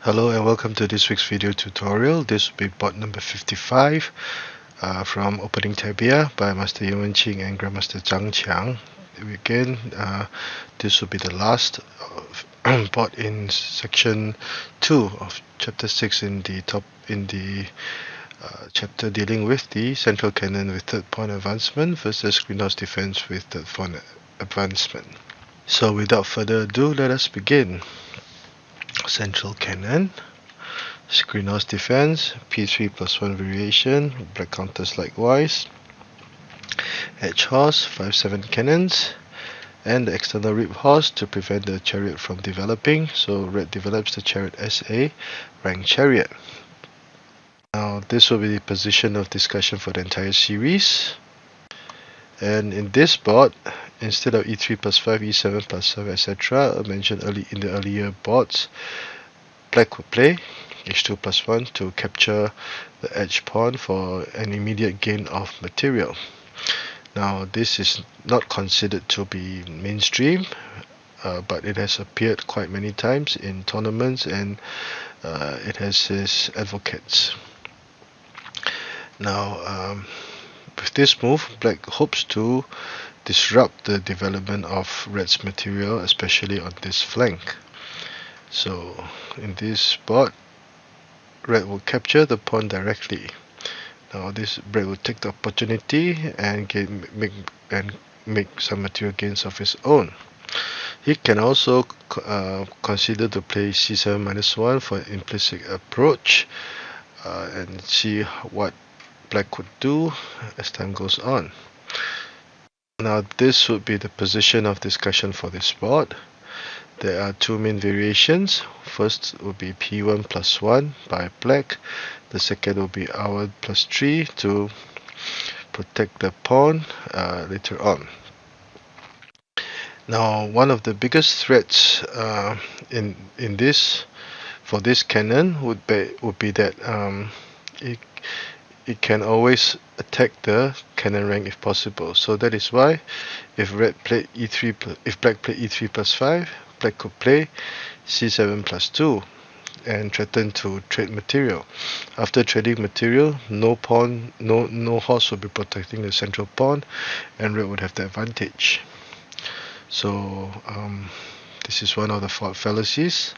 Hello and welcome to this week's video tutorial. This will be bot number 55 from Opening Tabia by Master Xiangqi and Grandmaster Xiangqi. Again, this will be the last bot in section 2 of chapter 6 in the chapter dealing with the central cannon with third pawn advancement versus greenhouse defense with third pawn advancement. So without further ado, let us begin. Central cannon, greenhouse defense, p3 plus 1 variation, black counters likewise, edge horse, 5-7 cannons, and the external rib horse to prevent the chariot from developing, so red develops the chariot as a rank chariot. Now this will be the position of discussion for the entire series, and in this board, instead of e3 plus 5, e7 plus 7, etc. I mentioned in the earlier boards, black would play h2 plus 1 to capture the edge pawn for an immediate gain of material. Now this is not considered to be mainstream, but it has appeared quite many times in tournaments, and it has its advocates. Now with this move, black hopes to disrupt the development of red's material, especially on this flank. So in this board, red will capture the pawn directly. Now this black will take the opportunity and make some material gains of his own. He can also consider to play c7 minus 1 for an implicit approach and see what black could do as time goes on. Now this would be the position of discussion for this board. There are two main variations. First would be p1 plus 1 by black. The second will b r1 plus 3 to protect the pawn later on. Now one of the biggest threats in this for this cannon would be that it can always attack the cannon rank if possible. So that is why if black played e3 plus 5, black could play c7 plus 2 and threaten to trade material. After trading material, no horse will be protecting the central pawn, and red would have the advantage. So this is one of the fallacies.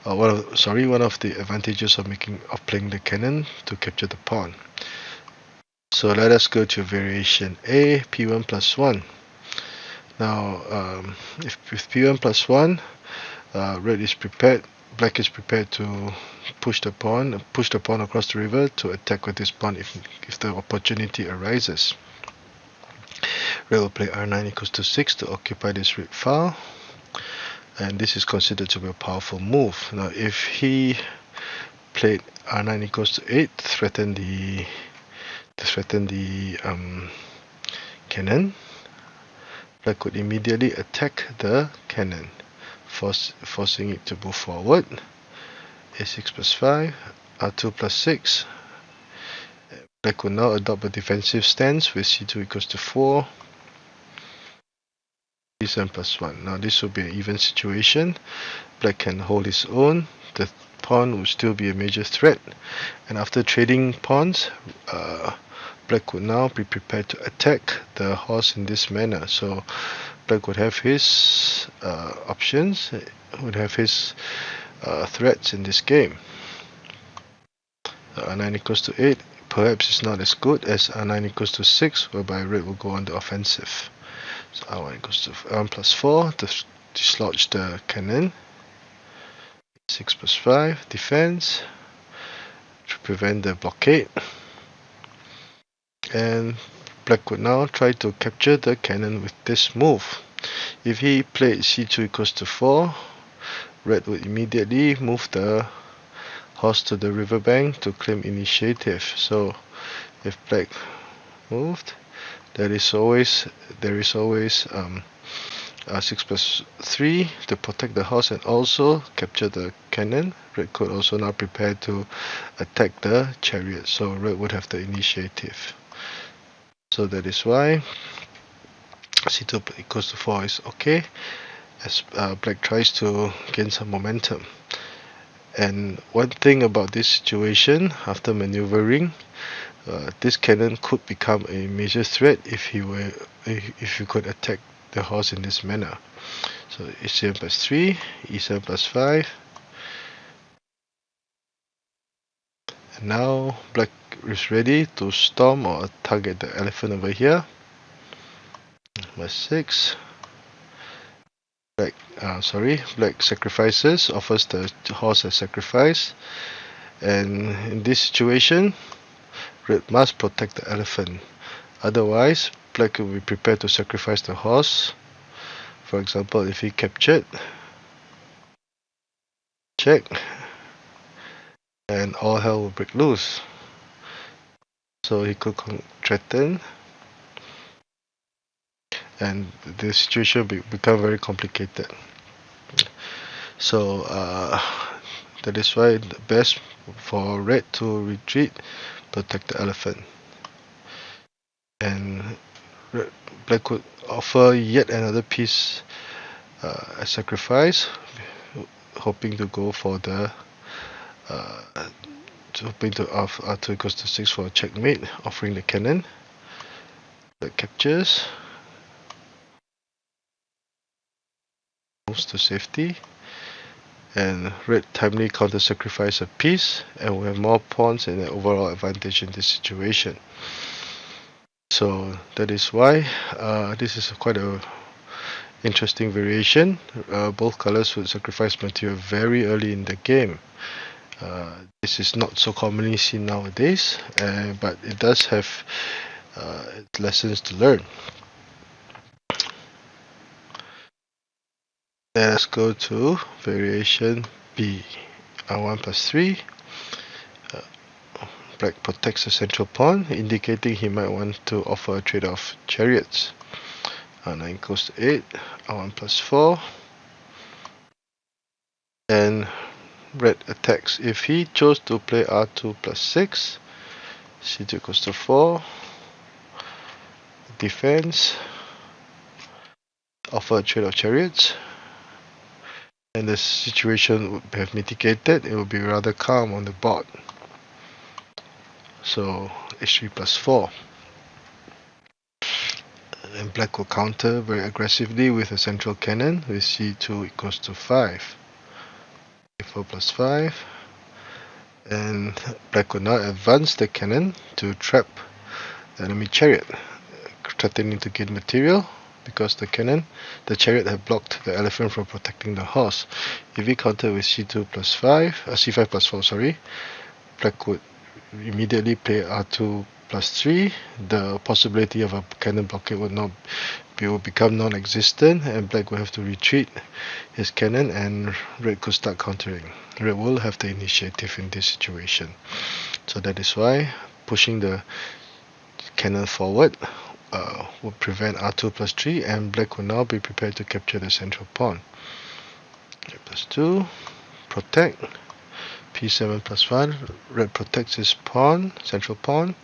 One of the advantages of playing the cannon to capture the pawn. So let us go to variation A, p1 plus 1. Now if with p1 plus 1, black is prepared to push the pawn across the river to attack with this pawn if the opportunity arises. Red will play r9 equals to 6 to occupy this rib file, and this is considered to be a powerful move. Now if he played r9 equals to 8 to threaten the cannon, black could immediately attack the cannon, forcing it to move forward. a6 plus 5, r2 plus 6. Black will now adopt a defensive stance with c2 equals to 4, c7 plus 1. Now this will be an even situation. Black can hold his own. The pawn will still be a major threat, and after trading pawns, black would now be prepared to attack the horse in this manner. So black would have his options, would have his threats in this game. r9 equals to 8 perhaps is not as good as r9 equals to 6, whereby red will go on the offensive. So r1 equals to r1 plus 4 to dislodge the cannon. 6 plus 5 defense to prevent the blockade, and black would now try to capture the cannon with this move. If he played c2 equals to 4, red would immediately move the horse to the riverbank to claim initiative. So if black moved, there is always 6 plus 3 to protect the horse and also capture the cannon. Red could also now prepare to attack the chariot, so red would have the initiative. So that is why c2 equals to 4 is okay, as black tries to gain some momentum. And one thing about this situation, after maneuvering, this cannon could become a major threat if you could attack the horse in this manner. So h7 plus 3, e7 plus 5. And now black is ready to storm or target the elephant over here. Plus 6. Black sacrifices, offers the horse as sacrifice. And in this situation, red must protect the elephant. Otherwise, black will be prepared to sacrifice the horse. For example, if he captured, check, and all hell will break loose. So he could threaten, and the situation become very complicated. So that is why the best for red to retreat, protect the elephant. And black could offer yet another piece as sacrifice, hoping to go for the hoping to off r2 equals to 6 for a checkmate, offering the cannon. Black captures, moves to safety, and red timely counter sacrifice a piece, and we have more pawns and an overall advantage in this situation. So that is why this is quite a interesting variation. Both colors would sacrifice material very early in the game. This is not so commonly seen nowadays, but it does have lessons to learn. Let's go to variation B. R1 plus 3. Black protects the central pawn, indicating he might want to offer a trade of chariots. R9 goes to 8. R1 plus 4. And red attacks. If he chose to play R2 plus 6, C2 goes to 4. Defense. Offer a trade of chariots. And the situation would have mitigated. It would be rather calm on the board. So h3 plus 4. And black will counter very aggressively with a central cannon with c2 equals to 5. a4 plus 5. And black will now advance the cannon to trap the enemy chariot, threatening to gain material because the chariot have blocked the elephant from protecting the horse. If we counter with c2 plus 5, c5 plus 4, sorry, black would immediately play r2 plus 3. The possibility of a cannon blockade will become non-existent, and black will have to retreat his cannon, and red could start countering. Red will have the initiative in this situation. So that is why pushing the cannon forward will prevent r2 plus 3, and black will now be prepared to capture the central pawn. Plus 2, protect. p7 plus 1, red protects his pawn, central pawn.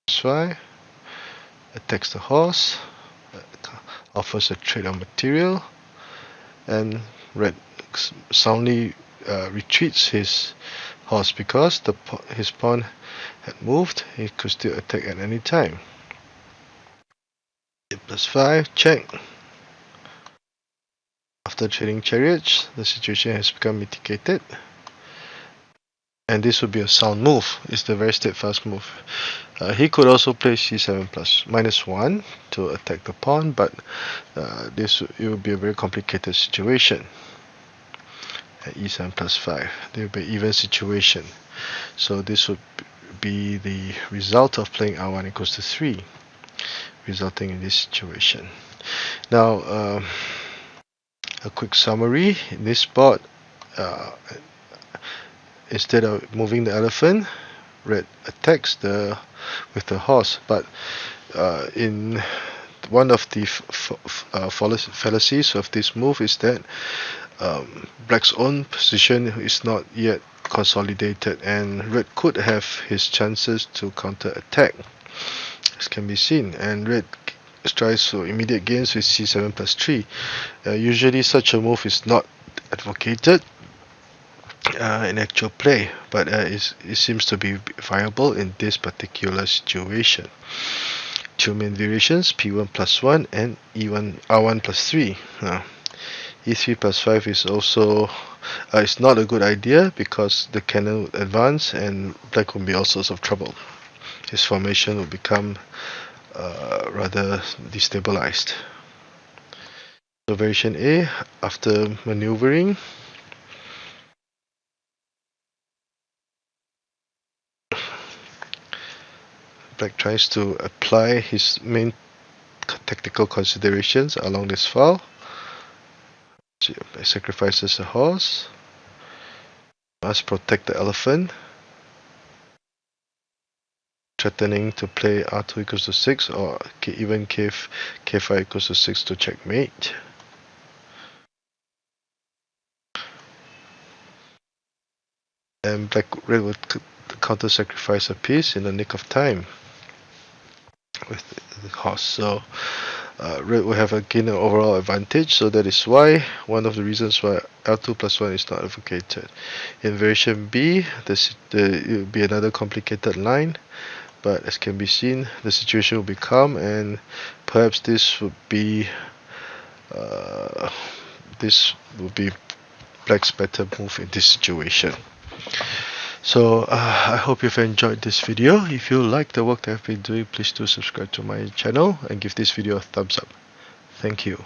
Plus 5, attacks the horse, offers a trade on material, and red soundly retreats his horse because his pawn had moved. He could still attack at any time. Plus 5, check. After trading chariots, the situation has become mitigated, and this would be a sound move. It's a very steadfast move. He could also play c7 plus -1 to attack the pawn, but it would be a very complicated situation. At e7 plus 5, there will be an even situation. So this would be the result of playing r1 equals to 3, resulting in this situation. Now, a quick summary. In this spot, instead of moving the elephant, red attacks with the horse, but in one of the fallacies of this move is that black's own position is not yet consolidated, and red could have his chances to counter attack, as can be seen, and red tries for immediate gains with c7 plus 3. Usually such a move is not advocated, in actual play, but it seems to be viable in this particular situation. Two main variations, P1 plus 1 and R1 plus 3. E3 plus 5 is also it's not a good idea because the cannon would advance and black will be all sorts of trouble. His formation will become rather destabilized. So variation A, after maneuvering, black tries to apply his main tactical considerations along this file. So sacrifices a horse, must protect the elephant, threatening to play r2 equals to 6 or even k5 equals to 6 to checkmate. And red would counter sacrifice a piece in the nick of time with the horse. So red will have again an overall advantage, so that is why one of the reasons why L2 plus 1 is not advocated. In variation B, it will be another complicated line, but as can be seen, the situation will be calm, and perhaps this would be black's better move in this situation. So I hope you've enjoyed this video. If you like the work that I've been doing, please do subscribe to my channel and give this video a thumbs up. Thank you.